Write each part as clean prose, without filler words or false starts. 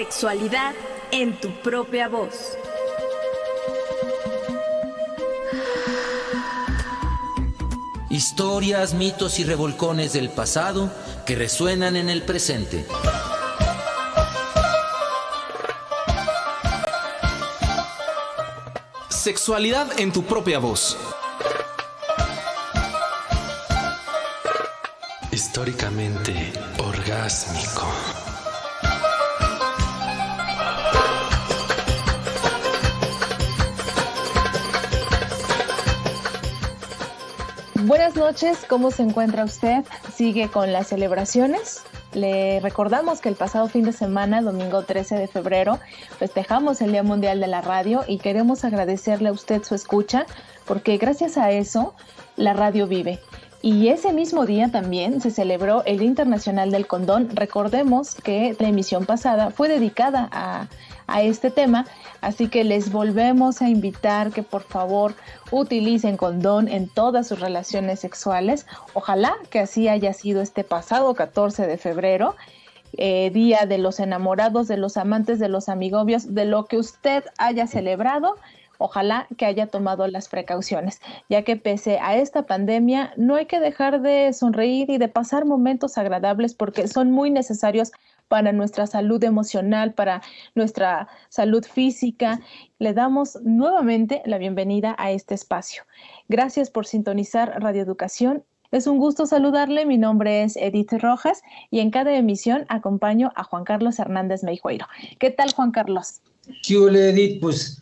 Sexualidad en tu propia voz. Historias, mitos y revolcones del pasado que resuenan en el presente. Sexualidad en tu propia voz. Históricamente orgásmico. Buenas noches, ¿cómo se encuentra usted? ¿Sigue con las celebraciones? Le recordamos que el pasado fin de semana, domingo 13 de febrero, festejamos el Día Mundial de la Radio y queremos agradecerle a usted su escucha, porque gracias a eso la radio vive. Y ese mismo día también se celebró el Día Internacional del Condón. Recordemos que la emisión pasada fue dedicada a este tema, así que les volvemos a invitar que por favor utilicen condón en todas sus relaciones sexuales. Ojalá que así haya sido este pasado 14 de febrero, Día de los Enamorados, de los amantes, de los amigobios, de lo que usted haya celebrado. Ojalá que haya tomado las precauciones, ya que pese a esta pandemia no hay que dejar de sonreír y de pasar momentos agradables porque son muy necesarios para nuestra salud emocional, para nuestra salud física. Le damos nuevamente la bienvenida a este espacio. Gracias por sintonizar Radio Educación. Es un gusto saludarle. Mi nombre es Edith Rojas y en cada emisión acompaño a Juan Carlos Hernández Meijueiro. ¿Qué tal, Juan Carlos? ¿Qué ole, Edith? Pues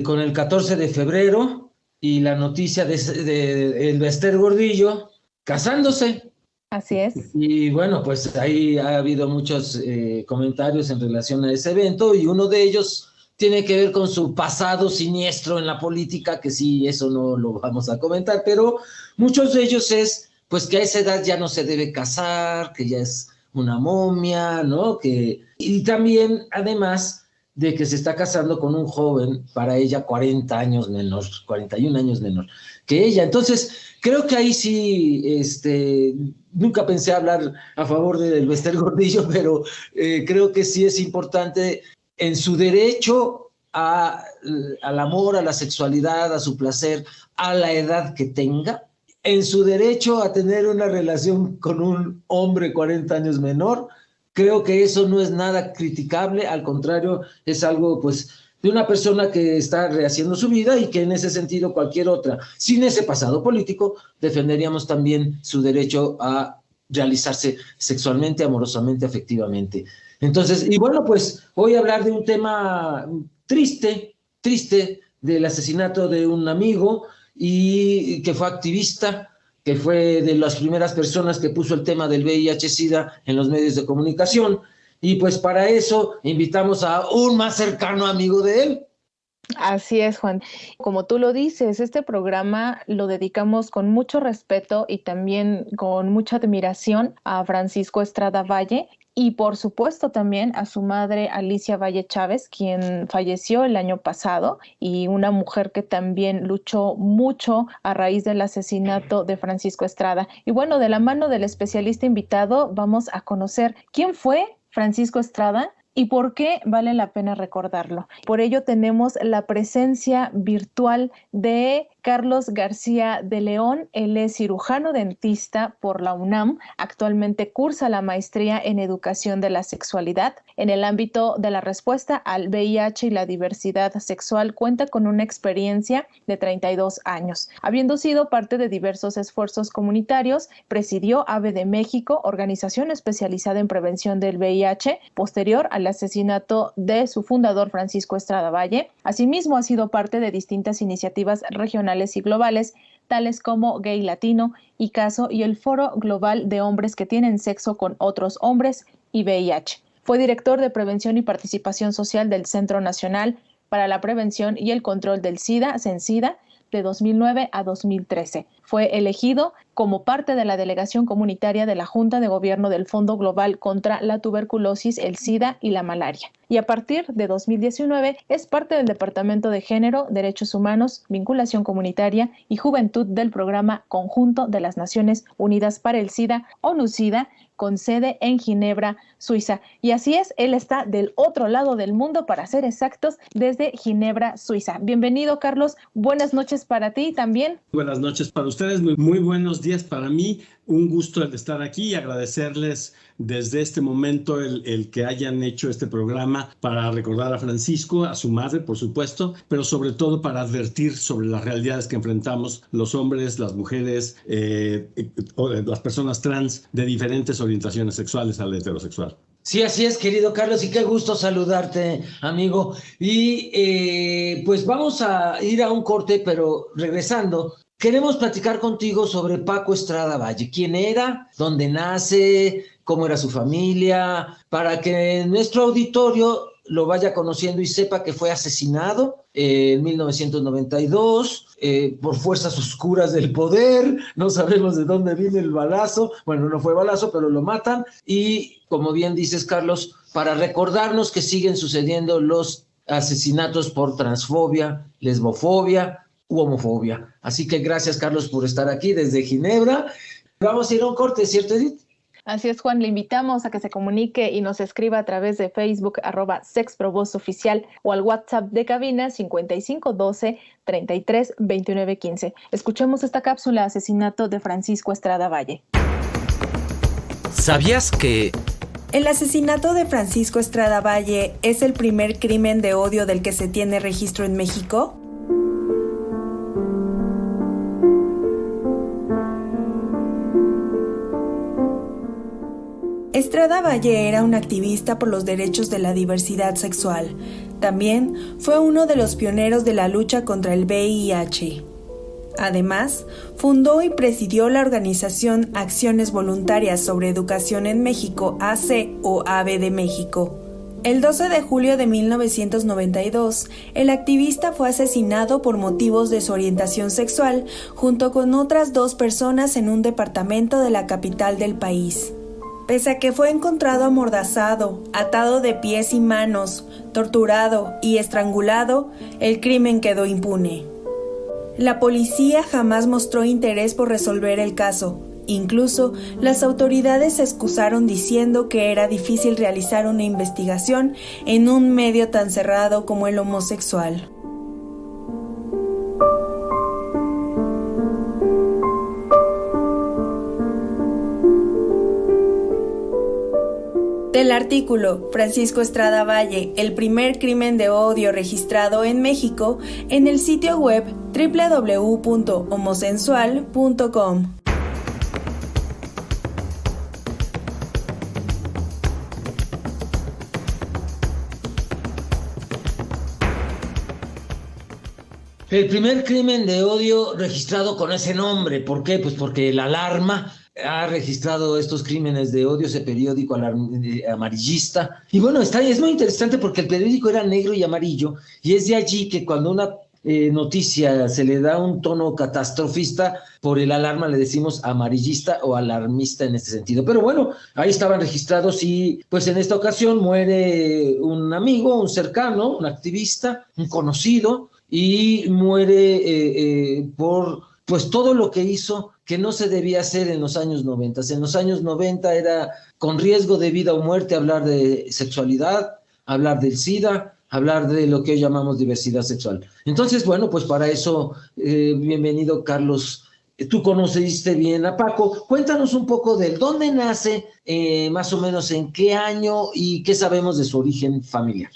con el 14 de febrero y la noticia de el Bester Gordillo casándose. Así es. Y bueno, pues ahí ha habido muchos comentarios en relación a ese evento y uno de ellos tiene que ver con su pasado siniestro en la política, que sí, eso no lo vamos a comentar, pero muchos de ellos es pues que a esa edad ya no se debe casar, que ya es una momia, ¿no? Y también, además, de que se está casando con un joven, para ella 40 años menor, 41 años menor que ella. Entonces, creo que ahí sí, nunca pensé hablar a favor del Bester Gordillo, pero creo que sí es importante en su derecho al amor, a la sexualidad, a su placer, a la edad que tenga, en su derecho a tener una relación con un hombre 40 años menor. Creo que eso no es nada criticable, al contrario, es algo pues de una persona que está rehaciendo su vida y que en ese sentido cualquier otra, sin ese pasado político, defenderíamos también su derecho a realizarse sexualmente, amorosamente, afectivamente. Entonces, y bueno, pues voy a hablar de un tema triste del asesinato de un amigo y que fue activista, que fue de las primeras personas que puso el tema del VIH-Sida en los medios de comunicación. Y pues para eso invitamos a un más cercano amigo de él. Así es, Juan. Como tú lo dices, este programa lo dedicamos con mucho respeto y también con mucha admiración a Francisco Estrada Valle y por supuesto también a su madre Alicia Valle Chávez, quien falleció el año pasado, y una mujer que también luchó mucho a raíz del asesinato de Francisco Estrada. Y bueno, de la mano del especialista invitado vamos a conocer quién fue Francisco Estrada y por qué vale la pena recordarlo. Por ello tenemos la presencia virtual de Carlos García de León. Él es cirujano dentista por la UNAM. Actualmente cursa la maestría en educación de la sexualidad. En el ámbito de la respuesta al VIH y la diversidad sexual cuenta con una experiencia de 32 años. Habiendo sido parte de diversos esfuerzos comunitarios, presidió AVE de México, organización especializada en prevención del VIH, posterior al asesinato de su fundador Francisco Estrada Valle. Asimismo, ha sido parte de distintas iniciativas regionales y globales, tales como Gay Latino, ICASO y el Foro Global de Hombres que tienen sexo con otros hombres y VIH. Fue director de Prevención y Participación Social del Centro Nacional para la Prevención y el Control del SIDA, CENSIDA, de 2009 a 2013. Fue elegido como parte de la delegación comunitaria de la Junta de Gobierno del Fondo Global contra la Tuberculosis, el SIDA y la malaria. Y a partir de 2019 es parte del Departamento de Género, Derechos Humanos, Vinculación Comunitaria y Juventud del Programa Conjunto de las Naciones Unidas para el SIDA, ONU-SIDA, con sede en Ginebra, Suiza. Y así es, él está del otro lado del mundo, para ser exactos, desde Ginebra, Suiza. Bienvenido, Carlos. Buenas noches para ti también. Buenas noches para ustedes, muy buenos días para mí. Un gusto el estar aquí y agradecerles desde este momento el que hayan hecho este programa para recordar a Francisco, a su madre, por supuesto, pero sobre todo para advertir sobre las realidades que enfrentamos los hombres, las mujeres, las personas trans de diferentes orientaciones sexuales al heterosexual. Sí, así es, querido Carlos, y qué gusto saludarte, amigo. Y pues vamos a ir a un corte, pero regresando, queremos platicar contigo sobre Paco Estrada Valle. ¿Quién era? ¿Dónde nace? ¿Cómo era su familia? Para que nuestro auditorio lo vaya conociendo y sepa que fue asesinado en 1992 por fuerzas oscuras del poder. No sabemos de dónde viene el balazo. Bueno, no fue balazo, pero lo matan. Y como bien dices, Carlos, para recordarnos que siguen sucediendo los asesinatos por transfobia, lesbofobia u homofobia. Así que gracias, Carlos, por estar aquí desde Ginebra. Vamos a ir a un corte, ¿cierto, Edith? Así es, Juan, le invitamos a que se comunique y nos escriba a través de Facebook, @SexProVozOficial, o al WhatsApp de cabina 5512 33 29 15. Escuchemos esta cápsula: asesinato de Francisco Estrada Valle. ¿Sabías que El asesinato de Francisco Estrada Valle es el primer crimen de odio del que se tiene registro en México? Estrada Valle era un activista por los derechos de la diversidad sexual. También fue uno de los pioneros de la lucha contra el VIH. Además, fundó y presidió la organización Acciones Voluntarias sobre Educación en México, AC o AB de México. El 12 de julio de 1992, el activista fue asesinado por motivos de su orientación sexual junto con otras 2 personas en un departamento de la capital del país. Pese a que fue encontrado amordazado, atado de pies y manos, torturado y estrangulado, el crimen quedó impune. La policía jamás mostró interés por resolver el caso. Incluso, las autoridades se excusaron diciendo que era difícil realizar una investigación en un medio tan cerrado como el homosexual. Del artículo Francisco Estrada Valle, el primer crimen de odio registrado en México, en el sitio web www.homosensual.com. El primer crimen de odio registrado con ese nombre. ¿Por qué? Pues porque la Alarma ha registrado estos crímenes de odio, ese periódico amarillista. Y bueno, es muy interesante porque el periódico era negro y amarillo, y es de allí que cuando una noticia se le da un tono catastrofista, por el Alarma le decimos amarillista o alarmista en este sentido. Pero bueno, ahí estaban registrados y pues en esta ocasión muere un amigo, un cercano, un activista, un conocido, y muere por pues todo lo que hizo que no se debía hacer en los años 90. En los años 90 era con riesgo de vida o muerte hablar de sexualidad, hablar del SIDA, hablar de lo que hoy llamamos diversidad sexual. Entonces, bueno, pues para eso, bienvenido, Carlos. Tú conociste bien a Paco. Cuéntanos un poco de él. ¿Dónde nace, más o menos en qué año, y qué sabemos de su origen familiar?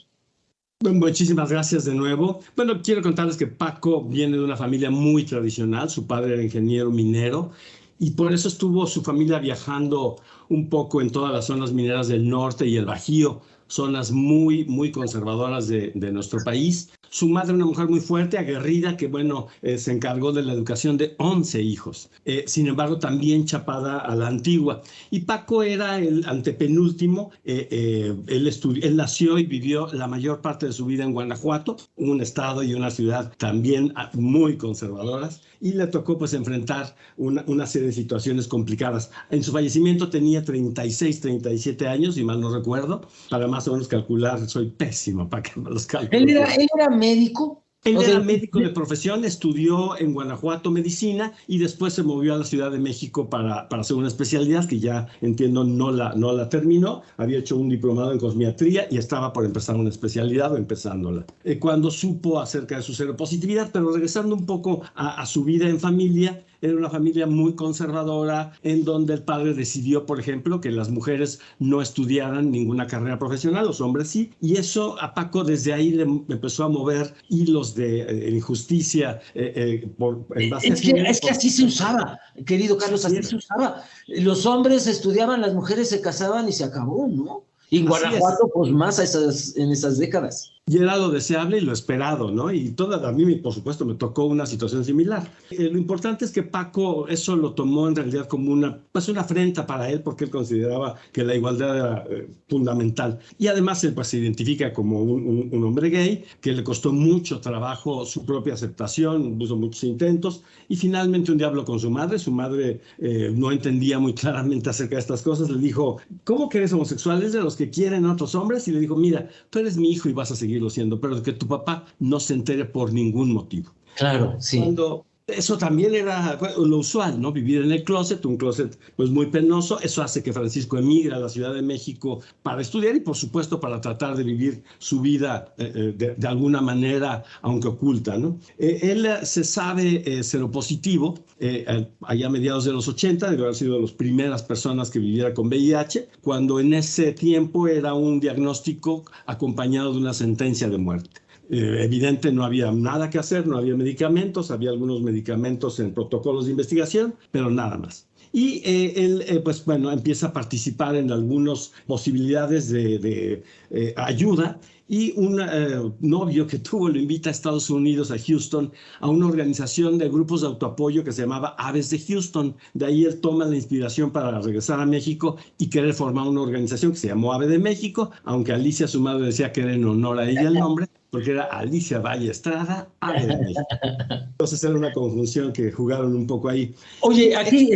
Muchísimas gracias de nuevo. Bueno, quiero contarles que Paco viene de una familia muy tradicional. Su padre era ingeniero minero y por eso estuvo su familia viajando un poco en todas las zonas mineras del norte y el Bajío zonas muy, muy conservadoras de nuestro país. Su madre, una mujer muy fuerte, aguerrida, que se encargó de la educación de 11 hijos. Sin embargo, también chapada a la antigua. Y Paco era el antepenúltimo. Él nació y vivió la mayor parte de su vida en Guanajuato, un estado y una ciudad también muy conservadoras. Y le tocó pues enfrentar una serie de situaciones complicadas. En su fallecimiento tenía 36, 37 años, si mal no recuerdo. Para más o menos calcular, soy pésimo para que me los calcule. ¿Él era médico? Él era médico de profesión, estudió en Guanajuato medicina y después se movió a la Ciudad de México para hacer una especialidad que ya entiendo no la terminó. Había hecho un diplomado en cosmiatría y estaba por empezar una especialidad o empezándola. Cuando supo acerca de su seropositividad, pero regresando un poco a su vida en familia, era una familia muy conservadora en donde el padre decidió, por ejemplo, que las mujeres no estudiaran ninguna carrera profesional, los hombres sí, y eso a Paco desde ahí le empezó a mover hilos de injusticia en base es que así se usaba, querido Carlos, así se usaba. Los hombres estudiaban, las mujeres se casaban y se acabó, ¿no? Y en Guanajuato, pues más en esas décadas. Y era lo deseable y lo esperado, ¿no? Y a mí, por supuesto, me tocó una situación similar. Lo importante es que Paco eso lo tomó en realidad como una afrenta para él, porque él consideraba que la igualdad era fundamental. Y además él pues, se identifica como un hombre gay, que le costó mucho trabajo su propia aceptación, puso muchos intentos, y finalmente un día habló con su madre. Su madre no entendía muy claramente acerca de estas cosas. Le dijo, ¿cómo que eres homosexual? ¿Es de los que quieren a otros hombres? Y le dijo, mira, tú eres mi hijo y vas a seguirlo siendo, pero que tu papá no se entere por ningún motivo. Claro, sí. Eso también era lo usual, ¿no? Vivir en el closet, un closet pues muy penoso. Eso hace que Francisco emigre a la Ciudad de México para estudiar y por supuesto para tratar de vivir su vida de alguna manera, aunque oculta, ¿no? Él se sabe seropositivo allá a mediados de los 80, debe haber sido de las primeras personas que viviera con VIH, cuando en ese tiempo era un diagnóstico acompañado de una sentencia de muerte. Evidente, no había nada que hacer, no había medicamentos, había algunos medicamentos en protocolos de investigación, pero nada más. Y él, empieza a participar en algunas posibilidades de ayuda. Y un novio que tuvo lo invita a Estados Unidos, a Houston, a una organización de grupos de autoapoyo que se llamaba Aves de Houston. De ahí él toma la inspiración para regresar a México y querer formar una organización que se llamó Ave de México, aunque Alicia, su madre, decía que era en honor a ella el nombre, porque era Alicia Valle Estrada, Ave de México. Entonces era una conjunción que jugaron un poco ahí. Oye, aquí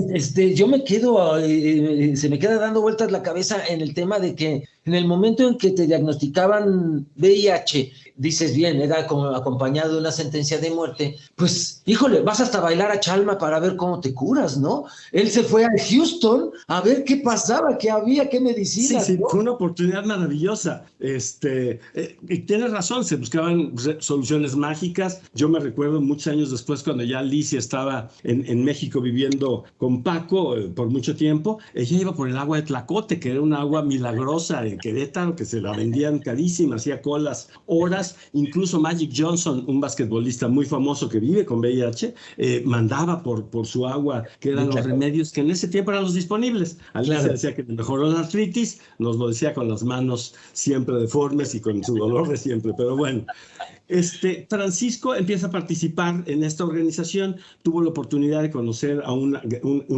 yo me quedo, se me queda dando vueltas la cabeza en el tema de que en el momento en que te diagnosticaban VIH, dices bien, era como acompañado de una sentencia de muerte, pues, híjole, vas hasta bailar a Chalma para ver cómo te curas, ¿no? Él se fue a Houston a ver qué pasaba, qué había, qué medicinas. Sí, ¿no? fue una oportunidad maravillosa. Y tienes razón, se buscaban soluciones mágicas. Yo me recuerdo muchos años después, cuando ya Alicia estaba en México viviendo con Paco por mucho tiempo, ella iba por el agua de Tlacote, que era un agua milagrosa en Querétaro, que se la vendían carísima, hacía colas horas. Incluso Magic Johnson, un basquetbolista muy famoso que vive con VIH, mandaba por su agua, que eran los remedios que en ese tiempo eran los disponibles. Alicia decía que mejoró la artritis, nos lo decía con las manos siempre deformes y con su dolor de siempre, pero bueno. Francisco empieza a participar en esta organización, tuvo la oportunidad de conocer a un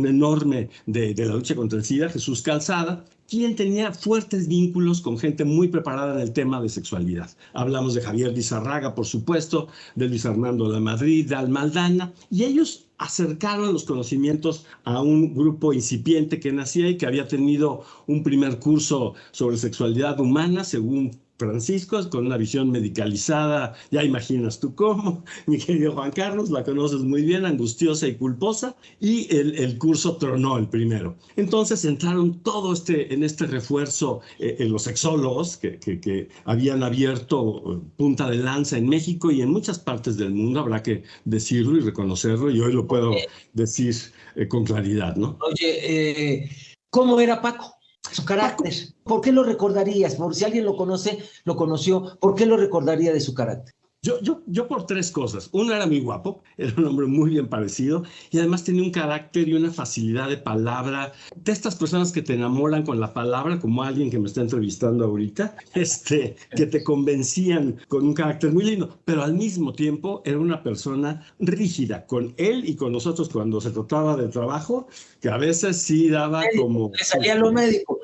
enorme de la lucha contra el SIDA, Jesús Calzada, quien tenía fuertes vínculos con gente muy preparada en el tema de sexualidad. Hablamos de Javier Lizarraga, por supuesto, de Luis Armando Lamadrid, de Almaldana, y ellos acercaron los conocimientos a un grupo incipiente que nacía y que había tenido un primer curso sobre sexualidad humana, según Francisco, con una visión medicalizada, ya imaginas tú cómo, mi querido Juan Carlos, la conoces muy bien, angustiosa y culposa, y el curso tronó el primero. Entonces entraron todo en este refuerzo los sexólogos que habían abierto punta de lanza en México y en muchas partes del mundo, habrá que decirlo y reconocerlo, y hoy lo puedo decir con claridad, ¿no? Oye, ¿cómo era Paco? Su carácter, ¿por qué lo recordarías? Por si alguien lo conoció, ¿por qué lo recordaría de su carácter? Yo por tres cosas. Uno, era muy guapo, era un hombre muy bien parecido y además tenía un carácter y una facilidad de palabra, de estas personas que te enamoran con la palabra, como alguien que me está entrevistando ahorita, que te convencían con un carácter muy lindo, pero al mismo tiempo era una persona rígida con él y con nosotros cuando se trataba de trabajo, que a veces sí daba como... Le salía lo médico.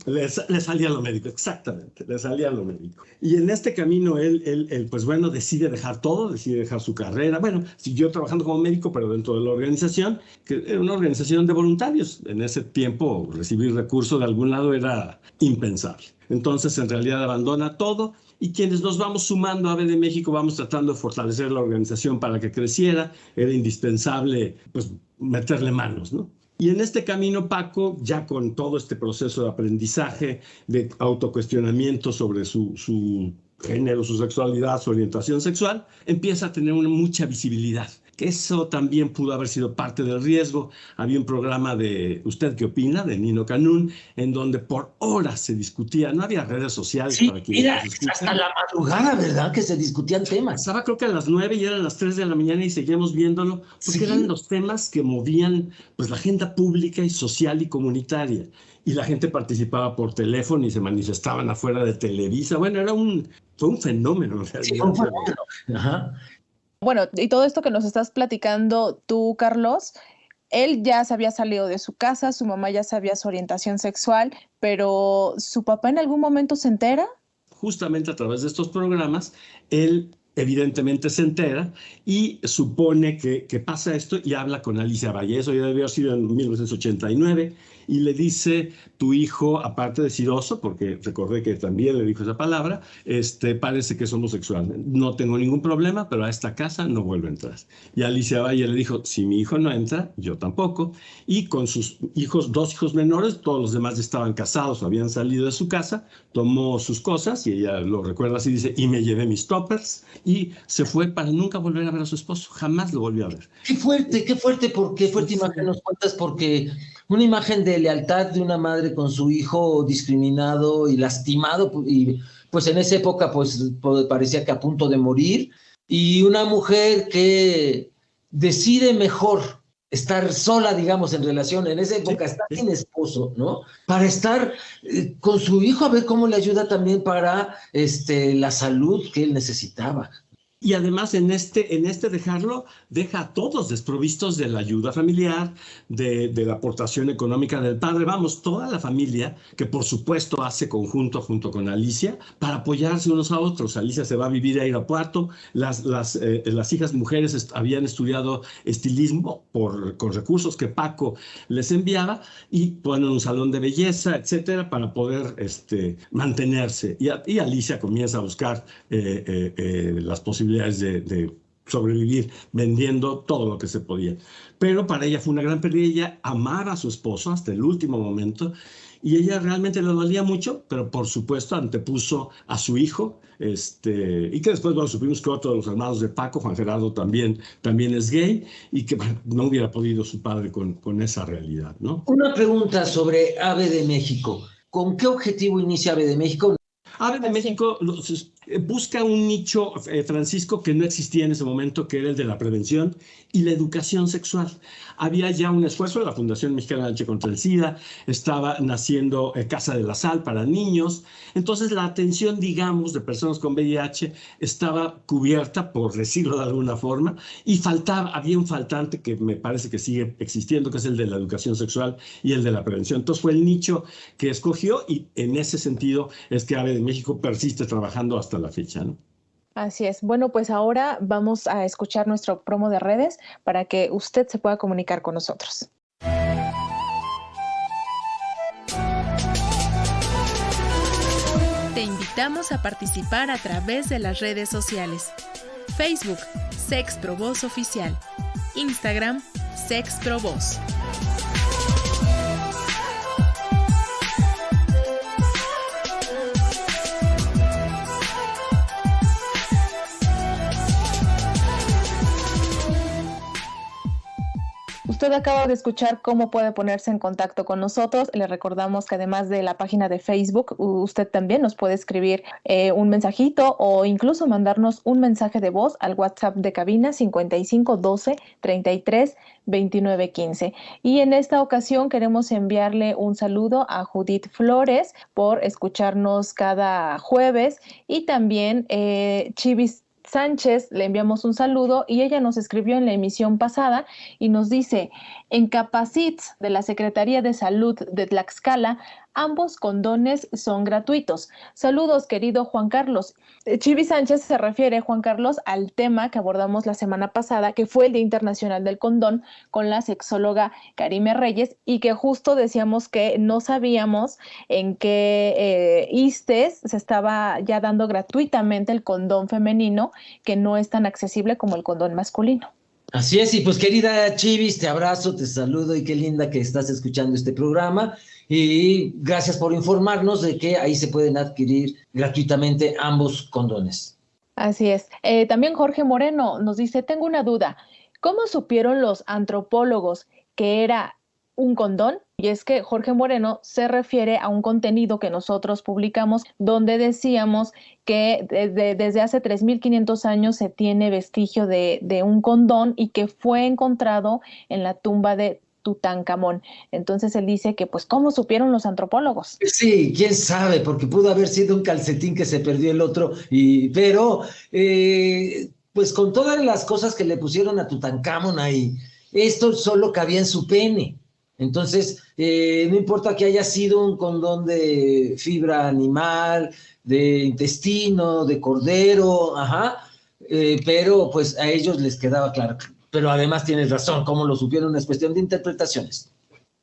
Le salía lo médico, exactamente, le salía lo médico. Y en este camino él, pues bueno, decide dejar todo, decide dejar su carrera. Bueno, siguió trabajando como médico, pero dentro de la organización, que era una organización de voluntarios. En ese tiempo, recibir recursos de algún lado era impensable. Entonces, en realidad, abandona todo y quienes nos vamos sumando a AVE de México vamos tratando de fortalecer la organización para que creciera. Era indispensable, pues, meterle manos, ¿no? Y en este camino, Paco, ya con todo este proceso de aprendizaje, de autocuestionamiento sobre su género, su sexualidad, su orientación sexual, empieza a tener mucha visibilidad. Que eso también pudo haber sido parte del riesgo. Había un programa de ¿Usted qué opina?, de Nino Canún, en donde por horas se discutía, no había redes sociales. Sí, para mira, hasta la madrugada, ¿verdad?, que se discutían temas. Estaba creo que a las 9 y eran las 3 de la mañana y seguíamos viéndolo, porque eran los temas que movían pues, la agenda pública y social y comunitaria. Y la gente participaba por teléfono y se manifestaban afuera de Televisa. Bueno, fue un fenómeno. Sí, fue un fenómeno. Ajá. Bueno, y todo esto que nos estás platicando tú, Carlos, él ya se había salido de su casa, su mamá ya sabía su orientación sexual, pero ¿su papá en algún momento se entera? Justamente a través de estos programas, él evidentemente se entera y supone que pasa esto y habla con Alicia Valle. Eso ya debió haber sido en 1989 y le dice, tu hijo, aparte de sidoso, porque recordé que también le dijo esa palabra, parece que es homosexual. No tengo ningún problema, pero a esta casa no vuelve a entrar. Y Alicia Valle le dijo, si mi hijo no entra, yo tampoco. Y con sus hijos, 2 hijos menores, todos los demás estaban casados, habían salido de su casa, tomó sus cosas y ella lo recuerda así, dice, y me llevé mis toppers y se fue para nunca volver a ver a su esposo. Jamás lo volvió a ver. Qué fuerte imagen nos cuentas, porque una imagen de lealtad de una madre con su hijo discriminado y lastimado, y pues en esa época pues parecía que a punto de morir, y una mujer que decide mejor estar sola, digamos, en relación, en esa época, estar sin esposo, ¿no? Para estar con su hijo, a ver cómo le ayuda también para la salud que él necesitaba. Y además en este dejarlo, deja a todos desprovistos de la ayuda familiar, de la aportación económica del padre. Vamos, toda la familia, que por supuesto hace conjunto junto con Alicia, para apoyarse unos a otros. Alicia se va a vivir a Irapuato, las hijas mujeres habían estudiado estilismo con recursos que Paco les enviaba y ponen un salón de belleza, etcétera, para poder mantenerse. Y Alicia comienza a buscar las posibilidades de sobrevivir vendiendo todo lo que se podía. Pero para ella fue una gran pérdida. Ella amaba a su esposo hasta el último momento y ella realmente le dolía mucho, pero por supuesto antepuso a su hijo, y que después, bueno, supimos que otro de los hermanos de Paco, Juan Gerardo, también es gay y que bueno, no hubiera podido su padre con esa realidad, ¿no? Una pregunta sobre AVE de México. ¿Con qué objetivo inicia AVE de México? AVE de México busca un nicho, Francisco, que no existía en ese momento, que era el de la prevención y la educación sexual. Había ya un esfuerzo de la Fundación Mexicana de la Lucha contra el SIDA, estaba naciendo Casa de la Sal para niños. Entonces la atención, digamos, de personas con VIH estaba cubierta, por decirlo de alguna forma, y había un faltante que me parece que sigue existiendo, que es el de la educación sexual y el de la prevención. Entonces fue el nicho que escogió y en ese sentido es que AVE de México persiste trabajando hasta la fecha, ¿no? Así es. Bueno, pues ahora vamos a escuchar nuestro promo de redes para que usted se pueda comunicar con nosotros. Te invitamos a participar a través de las redes sociales. Facebook, Sexprovoz Oficial. Instagram, Sexprovoz. Usted acaba de escuchar cómo puede ponerse en contacto con nosotros. Le recordamos que además de la página de Facebook, usted también nos puede escribir un mensajito o incluso mandarnos un mensaje de voz al WhatsApp de cabina 5512 33 29 15. Y en esta ocasión queremos enviarle un saludo a Judith Flores por escucharnos cada jueves, y también Chivis Sánchez, le enviamos un saludo, y ella nos escribió en la emisión pasada y nos dice: en Capacits de la Secretaría de Salud de Tlaxcala, ambos condones son gratuitos. Saludos, querido Juan Carlos. Chivi Sánchez se refiere, Juan Carlos, al tema que abordamos la semana pasada, que fue el Día Internacional del Condón, con la sexóloga Karime Reyes, y que justo decíamos que no sabíamos en qué ISSSTEs se estaba ya dando gratuitamente el condón femenino, que no es tan accesible como el condón masculino. Así es, y pues querida Chivis, te abrazo, te saludo, y qué linda que estás escuchando este programa, y gracias por informarnos de que ahí se pueden adquirir gratuitamente ambos condones. Así es. También Jorge Moreno nos dice: tengo una duda, ¿cómo supieron los antropólogos que era un condón? Y es que Jorge Moreno se refiere a un contenido que nosotros publicamos donde decíamos que desde hace 3.500 años se tiene vestigio de un condón, y que fue encontrado en la tumba de Tutankamón. Entonces él dice que, pues, ¿cómo supieron los antropólogos? Sí, quién sabe, porque pudo haber sido un calcetín que se perdió el otro, pero pues con todas las cosas que le pusieron a Tutankamón ahí, esto solo cabía en su pene. Entonces, no importa que haya sido un condón de fibra animal, de intestino, de cordero, pero pues a ellos les quedaba claro. Pero además tienes razón, cómo lo supieron es cuestión de interpretaciones.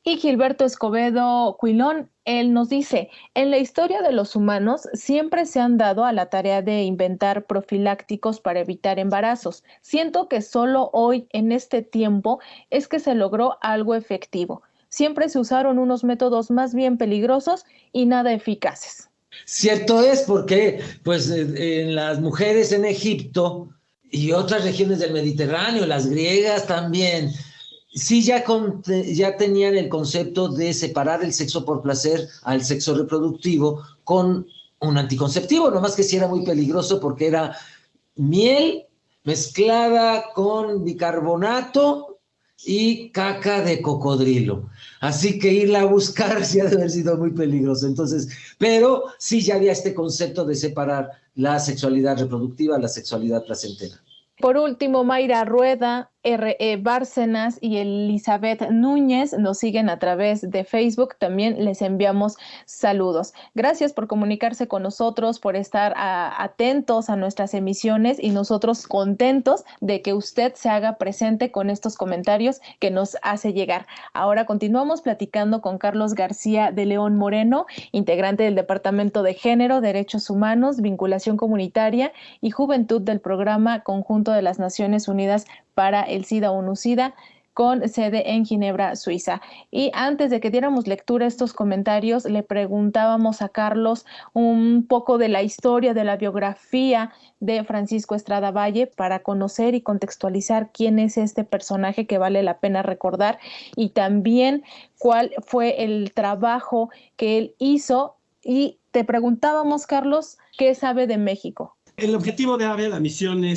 Y Gilberto Escobedo Cuilón, él nos dice: en la historia de los humanos siempre se han dado a la tarea de inventar profilácticos para evitar embarazos. Siento que solo hoy, en este tiempo, es que se logró algo efectivo. Siempre se usaron unos métodos más bien peligrosos y nada eficaces. Cierto es, porque pues en las mujeres en Egipto y otras regiones del Mediterráneo, las griegas también, sí ya tenían el concepto de separar el sexo por placer al sexo reproductivo con un anticonceptivo, nomás que sí era muy peligroso porque era miel mezclada con bicarbonato y caca de cocodrilo. Así que irla a buscar sí ha de haber sido muy peligroso. Entonces, pero sí ya había este concepto de separar la sexualidad reproductiva, la sexualidad placentera. Por último, Mayra Rueda, R.E. Bárcenas y Elizabeth Núñez nos siguen a través de Facebook. También les enviamos saludos. Gracias por comunicarse con nosotros, por estar atentos a nuestras emisiones, y nosotros contentos de que usted se haga presente con estos comentarios que nos hace llegar. Ahora continuamos platicando con Carlos García de León Moreno, integrante del Departamento de Género, Derechos Humanos, Vinculación Comunitaria y Juventud del Programa Conjunto de las Naciones Unidas para el SIDA ONU-SIDA, con sede en Ginebra, Suiza. Y antes de que diéramos lectura a estos comentarios, le preguntábamos a Carlos un poco de la historia, de la biografía de Francisco Estrada Valle, para conocer y contextualizar quién es este personaje que vale la pena recordar, y también cuál fue el trabajo que él hizo. Y te preguntábamos, Carlos, ¿qué sabe de México? El objetivo de AVE, la misión y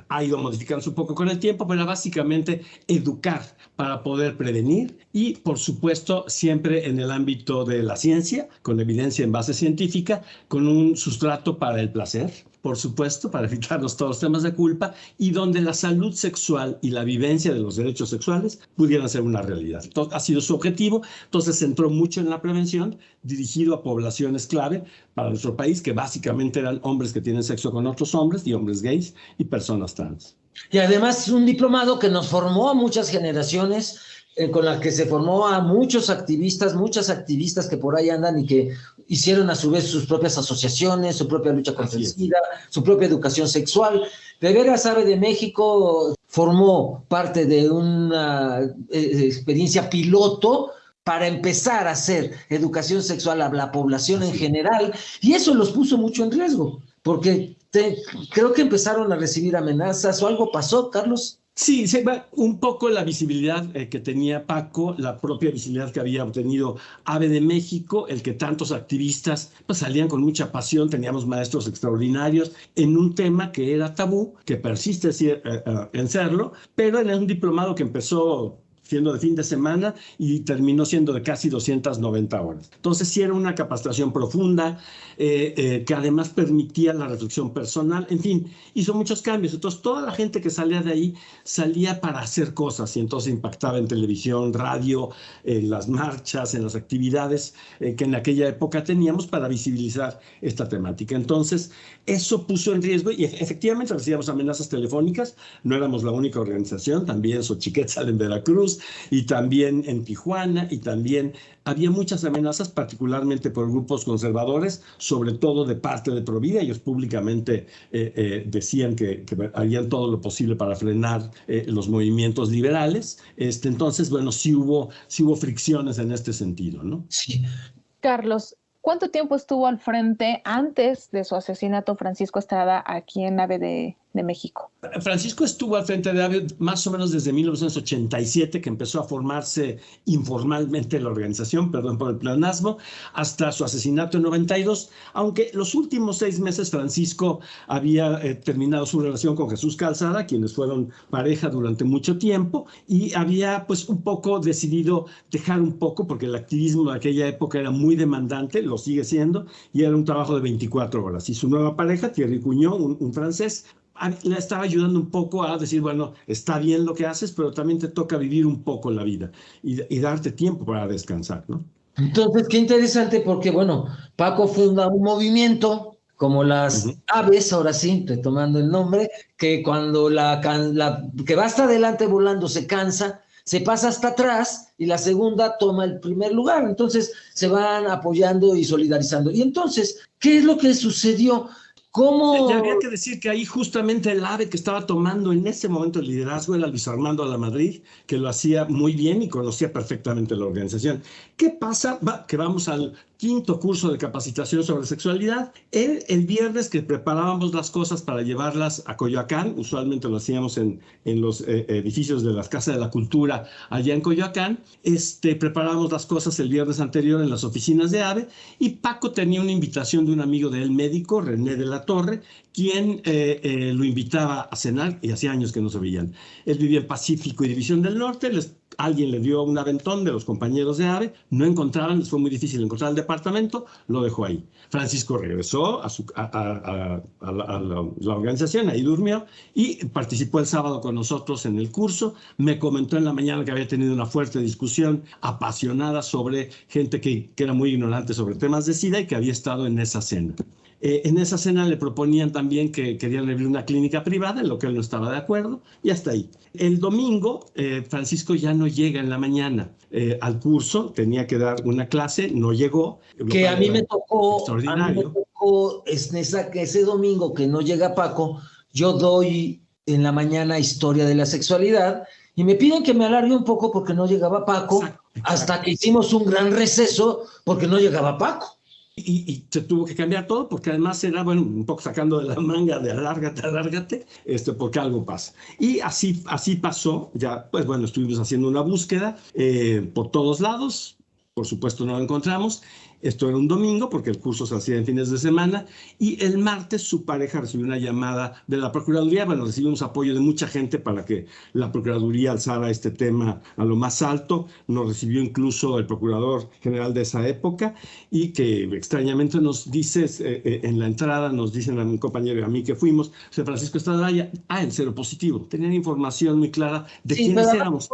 ha ido modificándose un poco con el tiempo, pero básicamente educar para poder prevenir, y por supuesto siempre en el ámbito de la ciencia, con evidencia en base científica, con un sustrato para el placer, por supuesto, para evitarnos todos los temas de culpa, y donde la salud sexual y la vivencia de los derechos sexuales pudieran ser una realidad. Entonces, ha sido su objetivo. Entonces se centró mucho en la prevención, dirigido a poblaciones clave para nuestro país, que básicamente eran hombres que tienen sexo con otros hombres, y hombres gays y personas trans. Y además un diplomado que nos formó a muchas generaciones, con la que se formó a muchas activistas que por ahí andan y que hicieron a su vez sus propias asociaciones, su propia lucha contra el SIDA, su propia educación sexual. De veras, AVE de México formó parte de una experiencia piloto para empezar a hacer educación sexual a la población en general, y eso los puso mucho en riesgo, porque creo que empezaron a recibir amenazas o algo pasó, Carlos. Sí, se va un poco la visibilidad que tenía Paco, la propia visibilidad que había obtenido AVE de México, el que tantos activistas pues, salían con mucha pasión, teníamos maestros extraordinarios en un tema que era tabú, que persiste en serlo, pero era un diplomado que empezó siendo de fin de semana y terminó siendo de casi 290 horas. Entonces sí era una capacitación profunda que además permitía la reflexión personal, en fin, hizo muchos cambios. Entonces toda la gente que salía de ahí salía para hacer cosas y entonces impactaba en televisión, radio, en las marchas, en las actividades que en aquella época teníamos para visibilizar esta temática. Entonces eso puso en riesgo y efectivamente recibíamos amenazas telefónicas, no éramos la única organización, también Xochiquetzal en Veracruz, y también en Tijuana, y también había muchas amenazas, particularmente por grupos conservadores, sobre todo de parte de Provida. Ellos públicamente decían que harían todo lo posible para frenar los movimientos liberales. Entonces, bueno, sí hubo fricciones en este sentido, ¿no? Sí. Carlos, ¿cuánto tiempo estuvo al frente antes de su asesinato Francisco Estrada aquí en AVE de México? Francisco estuvo al frente de AVE más o menos desde 1987, que empezó a formarse informalmente la organización, perdón por el pleonasmo, hasta su asesinato en 92, aunque los últimos 6 meses Francisco había terminado su relación con Jesús Calzada, quienes fueron pareja durante mucho tiempo, y había pues un poco decidido dejar un poco, porque el activismo de aquella época era muy demandante, lo sigue siendo, y era un trabajo de 24 horas. Y su nueva pareja, Thierry Cugnot, un francés, le estaba ayudando un poco a decir, bueno, está bien lo que haces, pero también te toca vivir un poco la vida y darte tiempo para descansar, ¿no? Entonces, qué interesante porque, bueno, Paco funda un movimiento como las aves, ahora sí, retomando el nombre, que cuando que va hasta adelante volando se cansa, se pasa hasta atrás y la segunda toma el primer lugar. Entonces, se van apoyando y solidarizando. Y entonces, ¿qué es lo que sucedió? ¿Cómo? Habría que decir que ahí justamente el AVE que estaba tomando en ese momento el liderazgo era Luis Armando Lamadrid, que lo hacía muy bien y conocía perfectamente la organización. ¿Qué pasa? Que vamos al 5º curso de capacitación sobre sexualidad. El viernes que preparábamos las cosas para llevarlas a Coyoacán, usualmente lo hacíamos en los edificios de las Casas de la Cultura allá en Coyoacán, preparábamos las cosas el viernes anterior en las oficinas de AVE, y Paco tenía una invitación de un amigo de él médico, René de la Torre, quien lo invitaba a cenar, y hacía años que no se veían. Él vivía en Pacífico y División del Norte. Alguien le dio un aventón de los compañeros de AVE, no encontraron, les fue muy difícil encontrar el departamento, lo dejó ahí. Francisco regresó a la organización, ahí durmió, y participó el sábado con nosotros en el curso. Me comentó en la mañana que había tenido una fuerte discusión apasionada sobre gente que era muy ignorante sobre temas de SIDA y que había estado en esa cena. En esa cena le proponían también que querían abrir una clínica privada, en lo que él no estaba de acuerdo, y hasta ahí. El domingo, Francisco ya no llega en la mañana al curso, tenía que dar una clase, no llegó. Que a mí me tocó ese domingo que no llega Paco, yo doy en la mañana historia de la sexualidad, y me piden que me alargue un poco porque no llegaba Paco, exacto. Hasta que hicimos un gran receso porque no llegaba Paco. Y se tuvo que cambiar todo porque además era, bueno, un poco sacando de la manga de alárgate, porque algo pasa. Y así pasó, ya, pues bueno, estuvimos haciendo una búsqueda por todos lados, por supuesto no lo encontramos. Esto era un domingo porque el curso se hacía en fines de semana, y el martes su pareja recibió una llamada de la Procuraduría. Bueno, recibimos apoyo de mucha gente para que la Procuraduría alzara este tema a lo más alto. Nos recibió incluso el Procurador General de esa época, y que extrañamente nos dice en la entrada, nos dicen a mi compañero y a mí que fuimos, José Francisco Estrada, el seropositivo. Tenían información muy clara de quiénes éramos.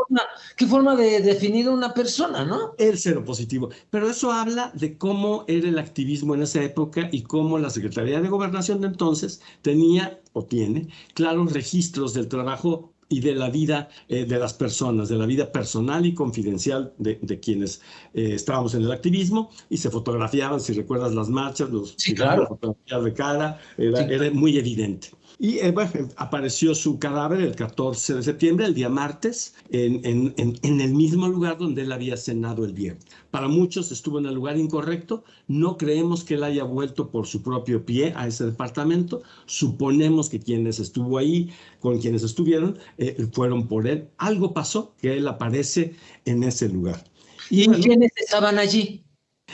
¿Qué forma de definir a una persona, no? El seropositivo. Pero eso habla de cómo era el activismo en esa época y cómo la Secretaría de Gobernación de entonces tenía o tiene claros registros del trabajo y de la vida de las personas, de la vida personal y confidencial de quienes estábamos en el activismo, y se fotografiaban, si recuerdas las marchas, sí, claro. Fotografías de cara, era muy evidente. Y bueno, apareció su cadáver el 14 de septiembre, el día martes, en el mismo lugar donde él había cenado el viernes. Para muchos estuvo en el lugar incorrecto. No creemos que él haya vuelto por su propio pie a ese departamento. Suponemos que quienes estuvo ahí, con quienes estuvieron, fueron por él. Algo pasó que él aparece en ese lugar. ¿Y bueno, quiénes estaban allí?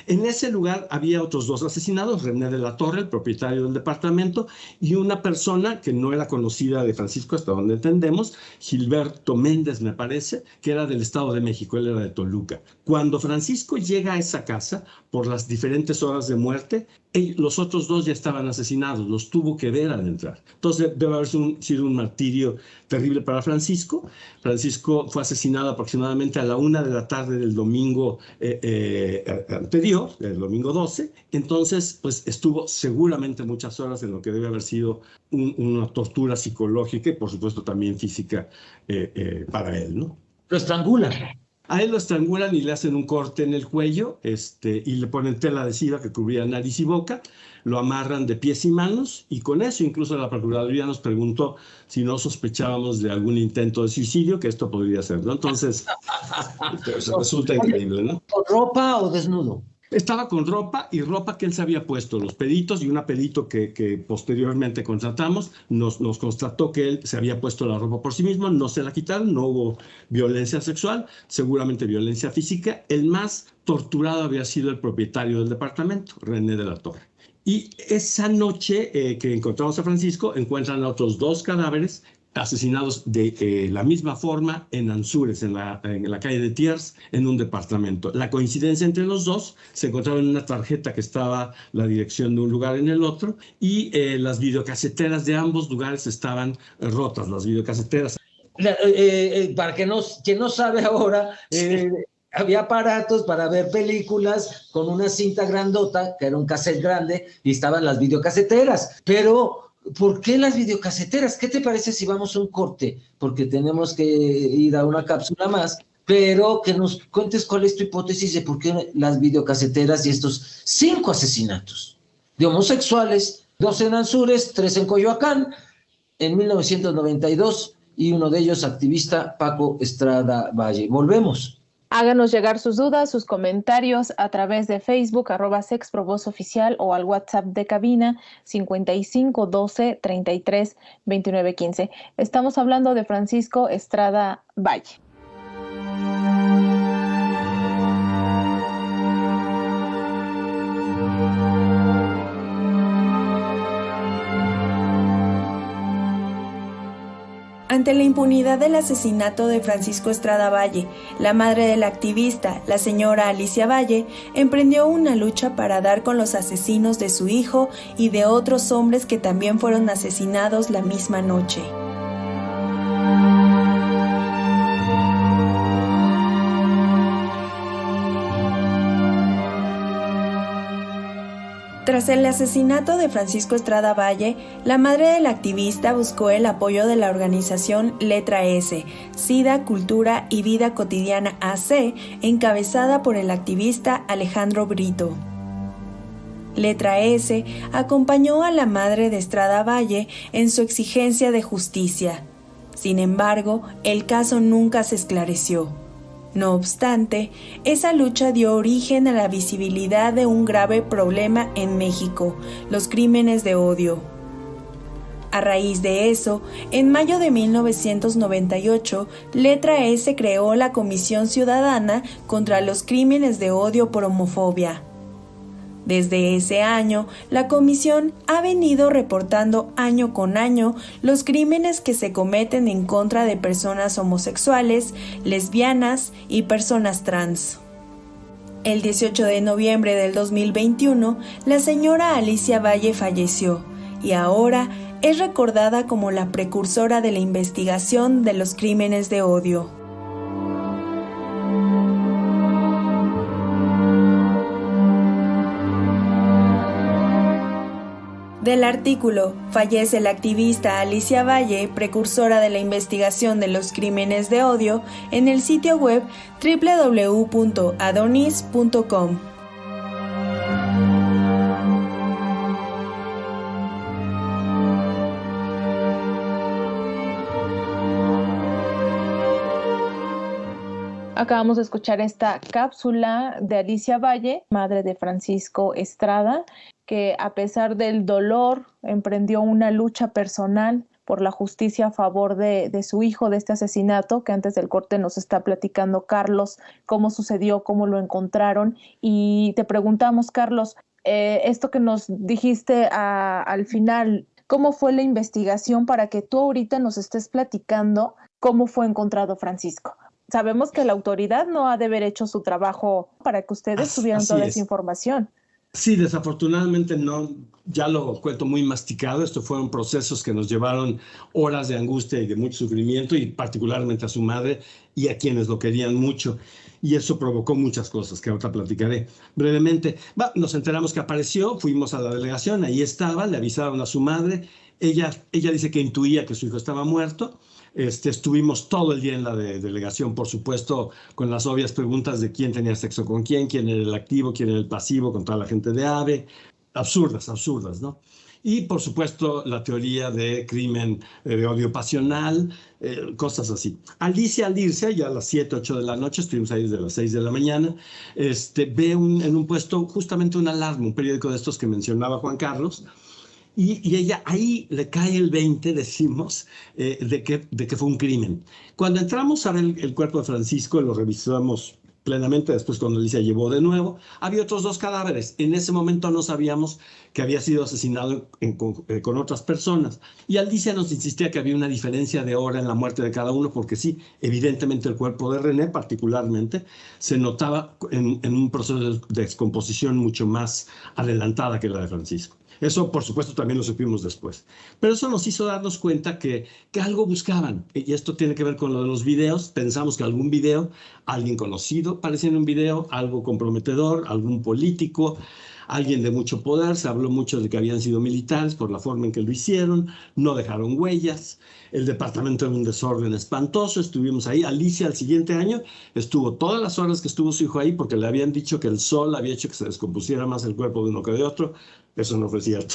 En ese lugar había otros 2 asesinados, René de la Torre, el propietario del departamento, y una persona que no era conocida de Francisco hasta donde entendemos, Gilberto Méndez, me parece, que era del Estado de México, él era de Toluca. Cuando Francisco llega a esa casa, por las diferentes horas de muerte, los otros 2 ya estaban asesinados, los tuvo que ver al entrar. Entonces debe haber sido un martirio terrible para Francisco. Francisco fue asesinado aproximadamente a la 1 de la tarde del domingo anterior, el domingo 12. Entonces, pues estuvo seguramente muchas horas en lo que debe haber sido una tortura psicológica y por supuesto también física para él, ¿no? Lo estrangulan. A él lo estrangulan y le hacen un corte en el cuello y le ponen tela adhesiva que cubría nariz y boca, lo amarran de pies y manos y con eso incluso la Procuraduría nos preguntó si no sospechábamos de algún intento de suicidio, que esto podría ser, ¿no? Entonces, resulta increíble, ¿no? ¿Con ropa o desnudo? Estaba con ropa y ropa que él se había puesto, los peritos y un apelito que posteriormente contratamos nos constató que él se había puesto la ropa por sí mismo, no se la quitaron, no hubo violencia sexual, seguramente violencia física. El más torturado había sido el propietario del departamento, René de la Torre. Y esa noche que encontramos a Francisco, encuentran a otros 2 cadáveres asesinados de la misma forma en Ansúrez, en la calle de Thiers, en un departamento. La coincidencia entre los 2, se encontraba en una tarjeta que estaba la dirección de un lugar en el otro y las videocaseteras de ambos lugares estaban rotas, las videocaseteras. Para quien no sabe ahora, había aparatos para ver películas con una cinta grandota, que era un cassette grande, y estaban las videocaseteras, pero ¿por qué las videocaseteras? ¿Qué te parece si vamos a un corte? Porque tenemos que ir a una cápsula más, pero que nos cuentes cuál es tu hipótesis de por qué las videocaseteras y estos 5 asesinatos de homosexuales, 2 en Ansúrez, 3 en Coyoacán, en 1992, y uno de ellos activista Paco Estrada Valle. Volvemos. Háganos llegar sus dudas, sus comentarios a través de Facebook, @SexProbosOficial o al WhatsApp de cabina 55 12 33 29 15. Estamos hablando de Francisco Estrada Valle. Ante la impunidad del asesinato de Francisco Estrada Valle, la madre del activista, la señora Alicia Valle, emprendió una lucha para dar con los asesinos de su hijo y de otros hombres que también fueron asesinados la misma noche. Tras el asesinato de Francisco Estrada Valle, la madre del activista buscó el apoyo de la organización Letra S, SIDA, Cultura y Vida Cotidiana AC, encabezada por el activista Alejandro Brito. Letra S acompañó a la madre de Estrada Valle en su exigencia de justicia. Sin embargo, el caso nunca se esclareció. No obstante, esa lucha dio origen a la visibilidad de un grave problema en México, los crímenes de odio. A raíz de eso, en mayo de 1998, Letra S creó la Comisión Ciudadana contra los Crímenes de Odio por Homofobia. Desde ese año, la comisión ha venido reportando año con año los crímenes que se cometen en contra de personas homosexuales, lesbianas y personas trans. El 18 de noviembre del 2021, la señora Alicia Valle falleció y ahora es recordada como la precursora de la investigación de los crímenes de odio. Del artículo "Fallece la activista Alicia Valle, precursora de la investigación de los crímenes de odio", en el sitio web www.adonis.com. Acabamos de escuchar esta cápsula de Alicia Valle, madre de Francisco Estrada, que a pesar del dolor emprendió una lucha personal por la justicia a favor de su hijo, de este asesinato, que antes del corte nos está platicando Carlos, cómo sucedió, cómo lo encontraron. Y te preguntamos, Carlos, esto que nos dijiste al final, ¿cómo fue la investigación para que tú ahorita nos estés platicando cómo fue encontrado Francisco? Sabemos que la autoridad no ha de haber hecho su trabajo para que ustedes tuvieran toda esa información. Sí, desafortunadamente no, ya lo cuento muy masticado. Estos fueron procesos que nos llevaron horas de angustia y de mucho sufrimiento, y particularmente a su madre y a quienes lo querían mucho. Y eso provocó muchas cosas que ahora platicaré brevemente. Nos enteramos que apareció, fuimos a la delegación, ahí estaba, le avisaron a su madre. Ella dice que intuía que su hijo estaba muerto. Estuvimos todo el día en la delegación, por supuesto, con las obvias preguntas de quién tenía sexo con quién era el activo, quién era el pasivo, con toda la gente de AVE. Absurdas, ¿no? Y, por supuesto, la teoría de crimen de odio pasional, cosas así. Alicia, al irse, ya a las 7, 8 de la noche, estuvimos ahí desde las 6 de la mañana, ve en un puesto justamente un alarma, un periódico de estos que mencionaba Juan Carlos, y ella ahí le cae el 20, decimos, de que fue un crimen. Cuando entramos a ver el cuerpo de Francisco, lo revisamos plenamente. Después, cuando Alicia llevó de nuevo, había otros 2 cadáveres. En ese momento no sabíamos que había sido asesinado con otras personas. Y Alicia nos insistía que había una diferencia de hora en la muerte de cada uno, porque sí, evidentemente el cuerpo de René particularmente se notaba en un proceso de descomposición mucho más adelantada que la de Francisco. Eso, por supuesto, también lo supimos después. Pero eso nos hizo darnos cuenta que algo buscaban. Y esto tiene que ver con lo de los videos. Pensamos que algún video, alguien conocido parecía en un video, algo comprometedor, algún político, alguien de mucho poder. Se habló mucho de que habían sido militares por la forma en que lo hicieron. No dejaron huellas. El departamento era un desorden espantoso. Estuvimos ahí. Alicia, al siguiente año, estuvo todas las horas que estuvo su hijo ahí, porque le habían dicho que el sol había hecho que se descompusiera más el cuerpo de uno que de otro. Eso no fue cierto.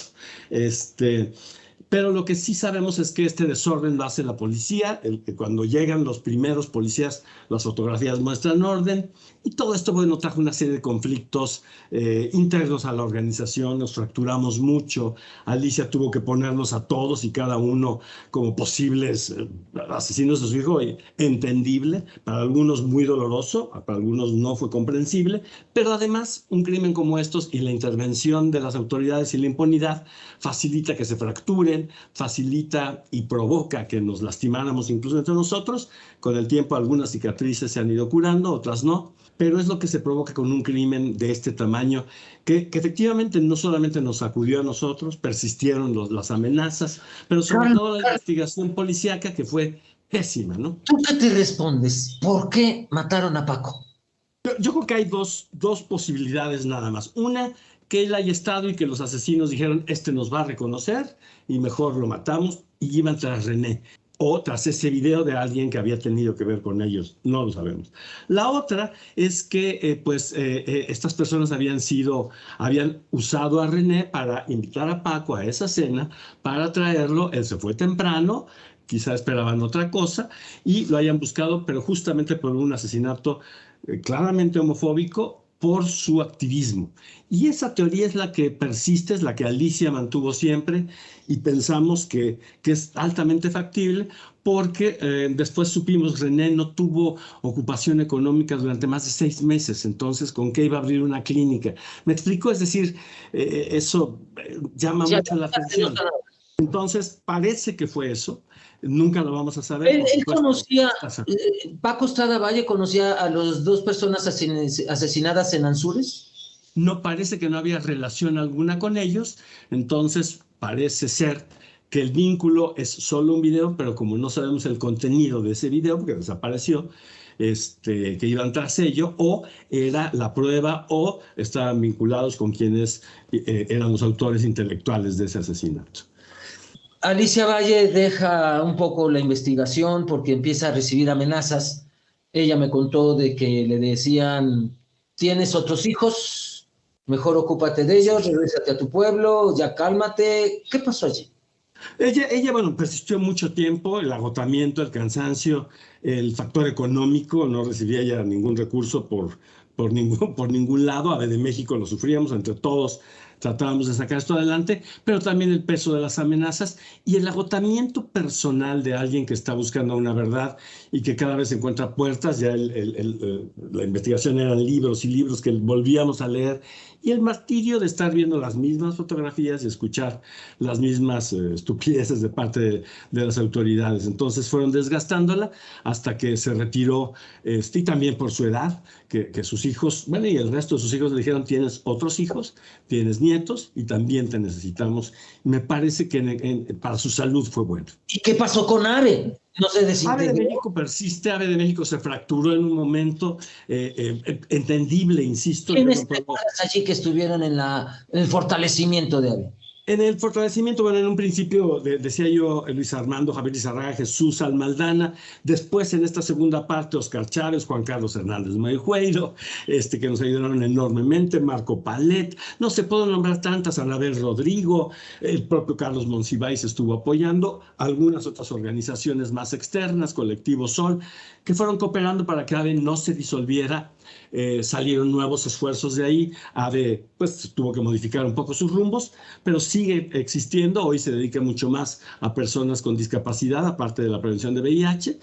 Pero lo que sí sabemos es que este desorden lo hace la policía. Cuando llegan los primeros policías, las fotografías muestran orden. Y todo esto, bueno, trajo una serie de conflictos internos a la organización. Nos fracturamos mucho. Alicia tuvo que ponernos a todos y cada uno como posibles asesinos de su hijo. Entendible. Para algunos muy doloroso. Para algunos no fue comprensible. Pero además, un crimen como estos y la intervención de las autoridades y la impunidad facilita que se fracturen, facilita y provoca que nos lastimáramos incluso entre nosotros. Con el tiempo algunas cicatrices se han ido curando, otras no, pero es lo que se provoca con un crimen de este tamaño que efectivamente no solamente nos sacudió a nosotros, persistieron las amenazas, pero sobre todo la investigación policíaca, que fue pésima, ¿no? ¿Tú qué te respondes? ¿Por qué mataron a Paco? Yo creo que hay dos posibilidades nada más. Una, que él haya estado y que los asesinos dijeron, nos va a reconocer y mejor lo matamos, y iban tras René. O tras ese video de alguien que había tenido que ver con ellos. No lo sabemos. La otra es que estas personas habían usado a René para invitar a Paco a esa cena, para traerlo. Él se fue temprano, quizá esperaban otra cosa, y lo hayan buscado, pero justamente por un asesinato claramente homofóbico, por su activismo. Y esa teoría es la que persiste, es la que Alicia mantuvo siempre, y pensamos que es altamente factible, porque después supimos René no tuvo ocupación económica durante más de 6 meses, entonces ¿con qué iba a abrir una clínica? ¿Me explico? Es decir, eso llama mucho la atención. Entonces parece que fue eso. Nunca lo vamos a saber. Él conocía, Paco Estrada Valle conocía a las 2 personas asesinadas en Anzures. No, parece que no había relación alguna con ellos, entonces parece ser que el vínculo es solo un video, pero como no sabemos el contenido de ese video, porque desapareció, que iban tras ello, o era la prueba, o estaban vinculados con quienes eran los autores intelectuales de ese asesinato. Alicia Valle deja un poco la investigación porque empieza a recibir amenazas. Ella me contó de que le decían, tienes otros hijos, mejor ocúpate de ellos, regrésate a tu pueblo, ya cálmate. ¿Qué pasó allí? Ella, bueno, persistió mucho tiempo, el agotamiento, el cansancio, el factor económico, no recibía ya ningún recurso por ningún lado. A ver, de México lo sufríamos, entre todos tratábamos de sacar esto adelante, pero también el peso de las amenazas y el agotamiento personal de alguien que está buscando una verdad y que cada vez encuentra puertas. Ya la investigación eran libros y libros que volvíamos a leer, y el martirio de estar viendo las mismas fotografías y escuchar las mismas estupideces de parte de las autoridades. Entonces fueron desgastándola hasta que se retiró, y también por su edad, que sus hijos, bueno, y el resto de sus hijos le dijeron: tienes otros hijos, tienes nietos y también te necesitamos. Me parece que para su salud fue bueno. ¿Y qué pasó con Ave? No se desintegró. Ave de México persiste. Ave de México se fracturó en un momento entendible, insisto. ¿Quiénes allí que estuvieron en el fortalecimiento de Ave? En el fortalecimiento, bueno, en un principio decía yo Luis Armando, Javier Lizarraga, Jesús Almaldana. Después, en esta segunda parte, Oscar Chávez, Juan Carlos Hernández Meijueiro, que nos ayudaron enormemente, Marco Palet, no se puedo nombrar tantas, Anabel Rodrigo, el propio Carlos Monsiváis estuvo apoyando, algunas otras organizaciones más externas, Colectivo Sol, que fueron cooperando para que AVE no se disolviera. Salieron nuevos esfuerzos de ahí. AVE pues tuvo que modificar un poco sus rumbos, pero sigue existiendo. Hoy se dedica mucho más a personas con discapacidad, aparte de la prevención de VIH.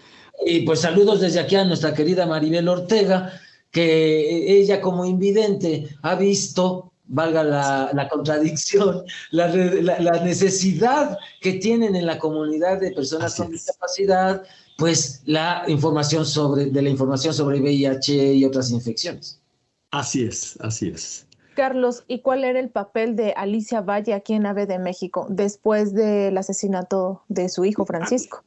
Y pues saludos desde aquí a nuestra querida Maribel Ortega, que ella como invidente ha visto, valga la contradicción, la necesidad que tienen en la comunidad de personas con discapacidad, pues la información sobre VIH y otras infecciones. Así es, así es. Carlos, ¿y cuál era el papel de Alicia Valle aquí en AVE de México después del asesinato de su hijo Francisco?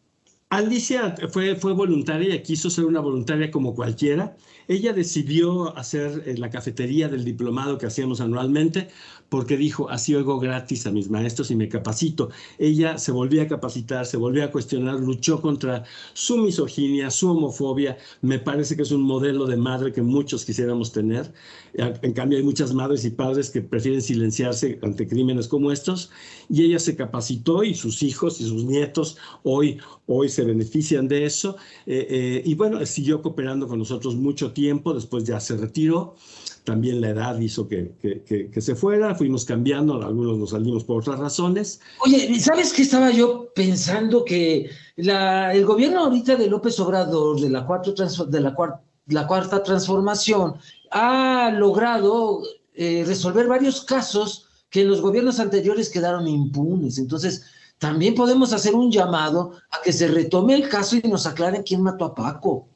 Alicia fue voluntaria y quiso ser una voluntaria como cualquiera. Ella decidió hacer la cafetería del diplomado que hacíamos anualmente porque dijo: así oigo gratis a mis maestros y me capacito. Ella se volvió a capacitar, se volvió a cuestionar, luchó contra su misoginia, su homofobia. Me parece que es un modelo de madre que muchos quisiéramos tener. En cambio, hay muchas madres y padres que prefieren silenciarse ante crímenes como estos, y ella se capacitó, y sus hijos y sus nietos hoy se benefician de eso. Y bueno, siguió cooperando con nosotros mucho tiempo. Después ya se retiró. También la edad hizo que se fuera, fuimos cambiando, algunos nos salimos por otras razones. Oye, ¿sabes qué estaba yo pensando? Que el gobierno ahorita de López Obrador, de la cuarta transformación, ha logrado resolver varios casos que en los gobiernos anteriores quedaron impunes. Entonces, también podemos hacer un llamado a que se retome el caso y nos aclaren quién mató a Paco.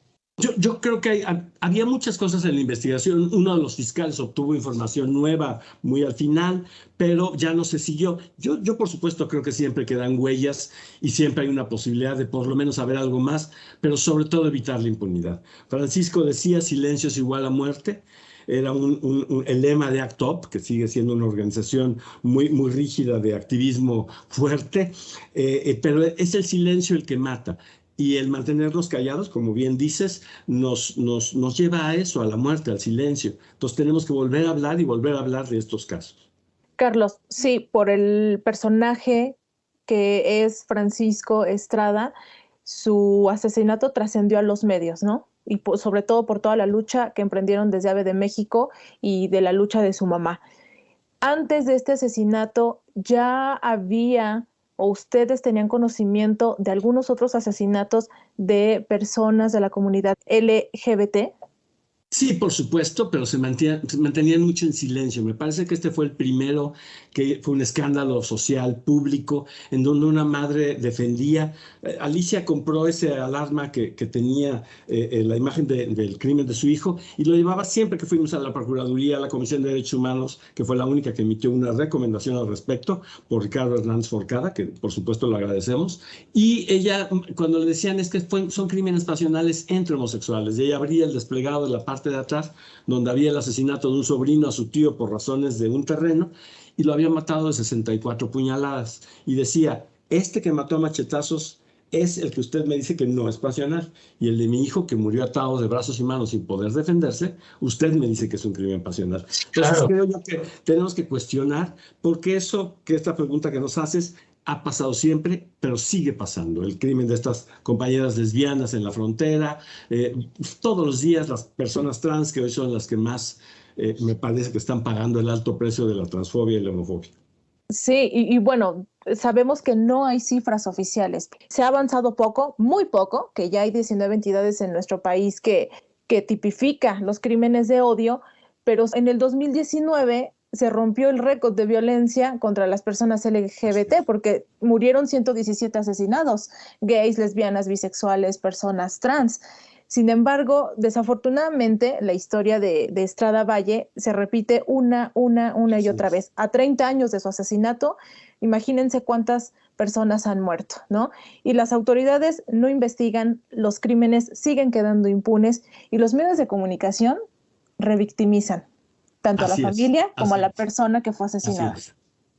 Yo creo que había muchas cosas en la investigación. Uno de los fiscales obtuvo información nueva muy al final, pero ya no se siguió. Yo por supuesto creo que siempre quedan huellas y siempre hay una posibilidad de por lo menos saber algo más, pero sobre todo evitar la impunidad. Francisco decía: silencio es igual a muerte. Era el lema de ACT UP, que sigue siendo una organización muy, muy rígida de activismo fuerte, pero es el silencio el que mata. Y el mantenernos callados, como bien dices, nos lleva a eso, a la muerte, al silencio. Entonces tenemos que volver a hablar y volver a hablar de estos casos. Carlos, sí, por el personaje que es Francisco Estrada, su asesinato trascendió a los medios, ¿no? Y sobre todo por toda la lucha que emprendieron desde AVE de México y de la lucha de su mamá. Antes de este asesinato, ¿ya había o ustedes tenían conocimiento de algunos otros asesinatos de personas de la comunidad LGBT? Sí, por supuesto, pero se mantenían mucho en silencio. Me parece que este fue el primero, que fue un escándalo social, público, en donde una madre defendía. Alicia compró ese alarma que tenía la imagen del crimen de su hijo, y lo llevaba siempre que fuimos a la Procuraduría, a la Comisión de Derechos Humanos, que fue la única que emitió una recomendación al respecto, por Ricardo Hernández Forcada, que por supuesto lo agradecemos. Y ella, cuando le decían es que son crímenes pasionales entre homosexuales, y ella abría el desplegado de la parte de atrás, donde había el asesinato de un sobrino a su tío por razones de un terreno, y lo había matado de 64 puñaladas. Y decía: este que mató a machetazos es el que usted me dice que no es pasional, y el de mi hijo que murió atado de brazos y manos sin poder defenderse, usted me dice que es un crimen pasional. Entonces creo yo que tenemos que cuestionar, porque esta pregunta que nos haces ha pasado siempre, pero sigue pasando. El crimen de estas compañeras lesbianas en la frontera, todos los días las personas trans, que hoy son las que más me parece que están pagando el alto precio de la transfobia y la homofobia. Sí, y bueno, sabemos que no hay cifras oficiales. Se ha avanzado poco, muy poco, que ya hay 19 entidades en nuestro país que tipifica los crímenes de odio, pero en el 2019 se rompió el récord de violencia contra las personas LGBT porque murieron 117 asesinados, gays, lesbianas, bisexuales, personas trans. Sin embargo, desafortunadamente, la historia de Estrada Valle se repite una y otra vez. A 30 años de su asesinato, imagínense cuántas personas han muerto, ¿no? Y las autoridades no investigan, los crímenes siguen quedando impunes y los medios de comunicación revictimizan tanto a la familia como a la persona que fue asesinada.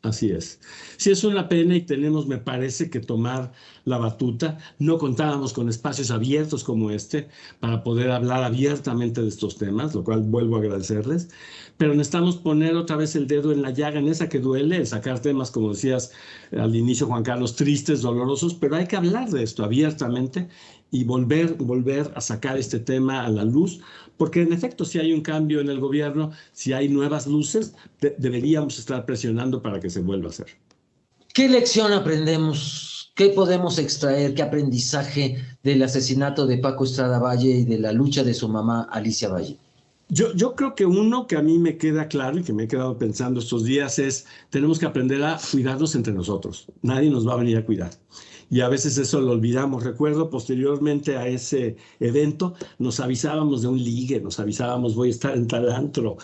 Así es. Sí, es una pena y tenemos, me parece, que tomar la batuta. No contábamos con espacios abiertos como este para poder hablar abiertamente de estos temas, lo cual vuelvo a agradecerles. Pero necesitamos poner otra vez el dedo en la llaga, en esa que duele, sacar temas, como decías al inicio, Juan Carlos, tristes, dolorosos, pero hay que hablar de esto abiertamente y volver a sacar este tema a la luz, porque en efecto, si hay un cambio en el gobierno, si hay nuevas luces, deberíamos estar presionando para que se vuelva a hacer. ¿Qué lección aprendemos? ¿Qué podemos extraer? ¿Qué aprendizaje del asesinato de Paco Estrada Valle y de la lucha de su mamá, Alicia Valle? Yo creo que uno que a mí me queda claro y que me he quedado pensando estos días es, tenemos que aprender a cuidarnos entre nosotros. Nadie nos va a venir a cuidar. Y a veces eso lo olvidamos. Recuerdo posteriormente a ese evento, nos avisábamos de un ligue, nos avisábamos, voy a estar en tal antro,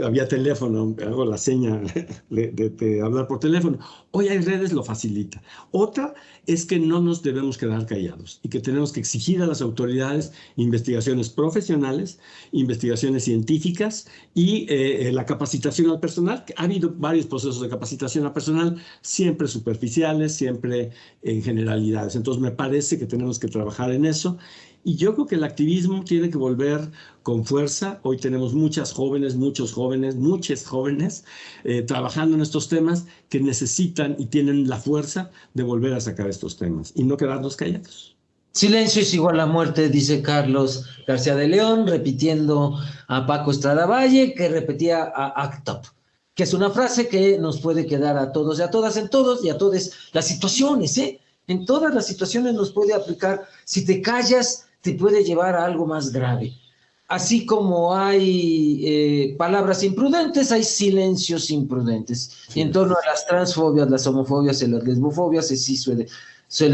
había teléfono, hago la seña de hablar por teléfono. Hoy hay redes, lo facilita. Otra es que no nos debemos quedar callados y que tenemos que exigir a las autoridades investigaciones profesionales, investigaciones científicas y la capacitación al personal. Ha habido varios procesos de capacitación al personal, siempre superficiales, siempre en generalidades. Entonces me parece que tenemos que trabajar en eso. Y yo creo que el activismo tiene que volver con fuerza. Hoy tenemos muchos jóvenes trabajando en estos temas que necesitan y tienen la fuerza de volver a sacar estos temas y no quedarnos callados. Silencio es igual a muerte, dice Carlos García de León, repitiendo a Paco Estrada Valle, que repetía a ACT UP, que es una frase que nos puede quedar a todos y a todas, en todos y a todas las situaciones, ¿eh? En todas las situaciones nos puede aplicar. Si te callas, te puede llevar a algo más grave. Así como hay palabras imprudentes, hay silencios imprudentes. Y en torno a las transfobias, las homofobias y las lesbofobias, sí suele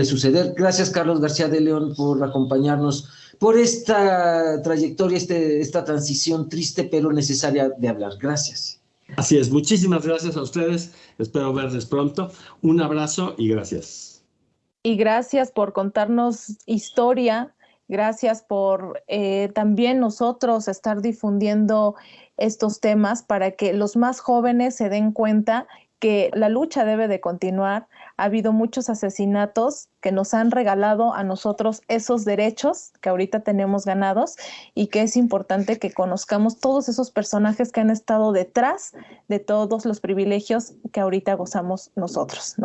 suceder. Gracias, Carlos García de León, por acompañarnos, por esta trayectoria, esta transición triste pero necesaria de hablar. Gracias. Así es. Muchísimas gracias a ustedes. Espero verles pronto. Un abrazo y gracias. Y gracias por contarnos historia. Gracias por también nosotros estar difundiendo estos temas para que los más jóvenes se den cuenta que la lucha debe de continuar. Ha habido muchos asesinatos que nos han regalado a nosotros esos derechos que ahorita tenemos ganados y que es importante que conozcamos todos esos personajes que han estado detrás de todos los privilegios que ahorita gozamos nosotras.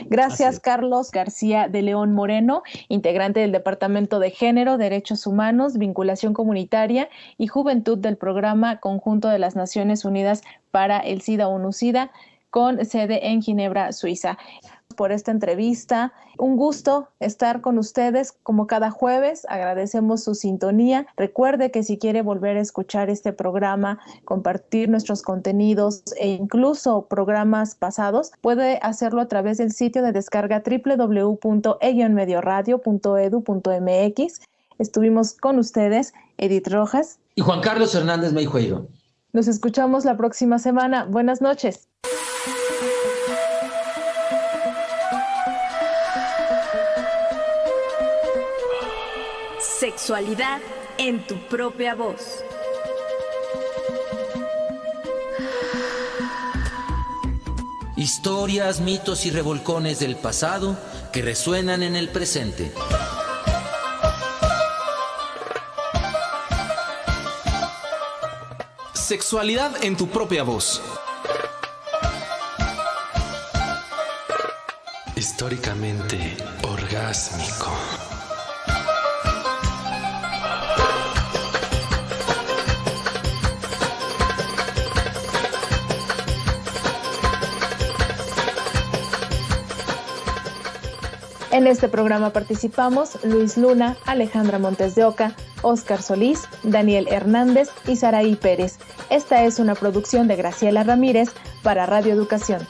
Gracias, Carlos García de León Moreno, integrante del Departamento de Género, Derechos Humanos, Vinculación Comunitaria y Juventud del Programa Conjunto de las Naciones Unidas para el SIDA-ONU-SIDA, con sede en Ginebra, Suiza. Por esta entrevista, un gusto estar con ustedes como cada jueves. Agradecemos su sintonía. Recuerde que si quiere volver a escuchar este programa, compartir nuestros contenidos e incluso programas pasados, puede hacerlo a través del sitio de descarga www.e-medioradio.edu.mx. Estuvimos con ustedes, Edith Rojas y Juan Carlos Hernández Meijueiro. Nos escuchamos la próxima semana. Buenas noches. Sexualidad en tu propia voz. Historias, mitos y revolcones del pasado que resuenan en el presente. Sexualidad en tu propia voz. históricamente orgásmico. En este programa participamos Luis Luna, Alejandra Montes de Oca, Óscar Solís, Daniel Hernández y Saraí Pérez. Esta es una producción de Graciela Ramírez para Radio Educación.